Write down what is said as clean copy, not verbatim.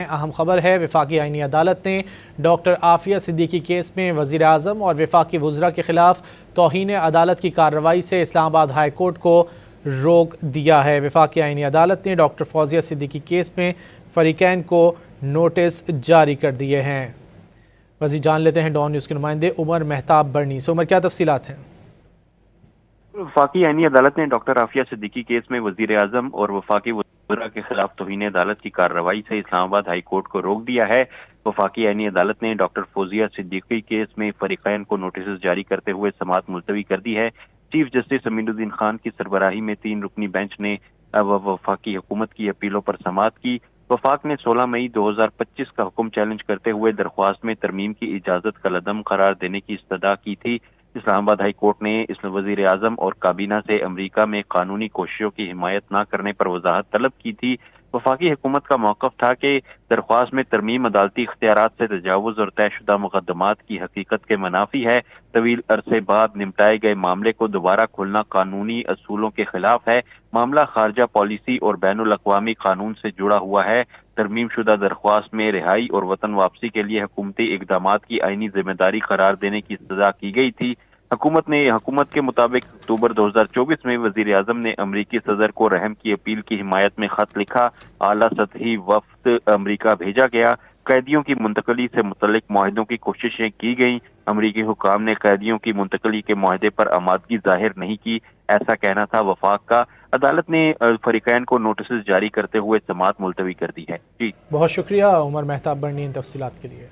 اہم خبر ہے، وفاقی آئینی عدالت نے ڈاکٹر عافیہ صدیقی کیس میں وزیر اعظم اور وفاقی وزراء کے خلاف توہین عدالت کی کارروائی سے اسلام آباد ہائی کورٹ کو روک دیا ہے۔ وفاقی آئینی عدالت نے ڈاکٹر فوزیہ صدیقی کیس میں فریقین کو نوٹس جاری کر دیے ہیں۔ مزید جان لیتے ہیں ڈان نیوز کے نمائندے عمر مہتاب برنی سے۔ عمر، کیا تفصیلات ہیں؟ وفاقی آئینی عدالت نے ڈاکٹر عافیہ صدیقی کیس میں وزیر اعظم اور وفاقی وزراء کے خلاف توہین عدالت کی کارروائی سے اسلام آباد ہائی کورٹ کو روک دیا ہے۔ وفاقی آئینی عدالت نے ڈاکٹر فوزیہ صدیقی کیس میں فریقین کو نوٹسز جاری کرتے ہوئے سماعت ملتوی کر دی ہے۔ چیف جسٹس امین الدین خان کی سربراہی میں 3 رکنی بینچ نے وفاقی حکومت کی اپیلوں پر سماعت کی۔ وفاق نے 16 مئی 2025 کا حکم چیلنج کرتے ہوئے درخواست میں ترمیم کی اجازت کالعدم قرار دینے کی استدعا کی تھی۔ اسلام آباد ہائی کورٹ نے اس وزیر اعظم اور کابینہ سے امریکہ میں قانونی کوششوں کی حمایت نہ کرنے پر وضاحت طلب کی تھی۔ وفاقی حکومت کا موقف تھا کہ درخواست میں ترمیم عدالتی اختیارات سے تجاوز اور طے شدہ مقدمات کی حقیقت کے منافی ہے۔ طویل عرصے بعد نمٹائے گئے معاملے کو دوبارہ کھولنا قانونی اصولوں کے خلاف ہے۔ معاملہ خارجہ پالیسی اور بین الاقوامی قانون سے جڑا ہوا ہے۔ ترمیم شدہ درخواست میں رہائی اور وطن واپسی کے لیے حکومتی اقدامات کی آئینی ذمہ داری قرار دینے کی استدعا کی گئی تھی۔ حکومت کے مطابق اکتوبر 2024 میں وزیر اعظم نے امریکی صدر کو رحم کی اپیل کی حمایت میں خط لکھا۔ اعلیٰ سطحی وفد امریکہ بھیجا گیا۔ قیدیوں کی منتقلی سے متعلق معاہدوں کی کوششیں کی گئیں۔ امریکی حکام نے قیدیوں کی منتقلی کے معاہدے پر آمادگی ظاہر نہیں کی، ایسا کہنا تھا وفاق کا۔ عدالت نے فریقین کو نوٹسز جاری کرتے ہوئے سماعت ملتوی کر دی ہے۔ بہت شکریہ عمر مہتاب برنی ان تفصیلات کے لیے۔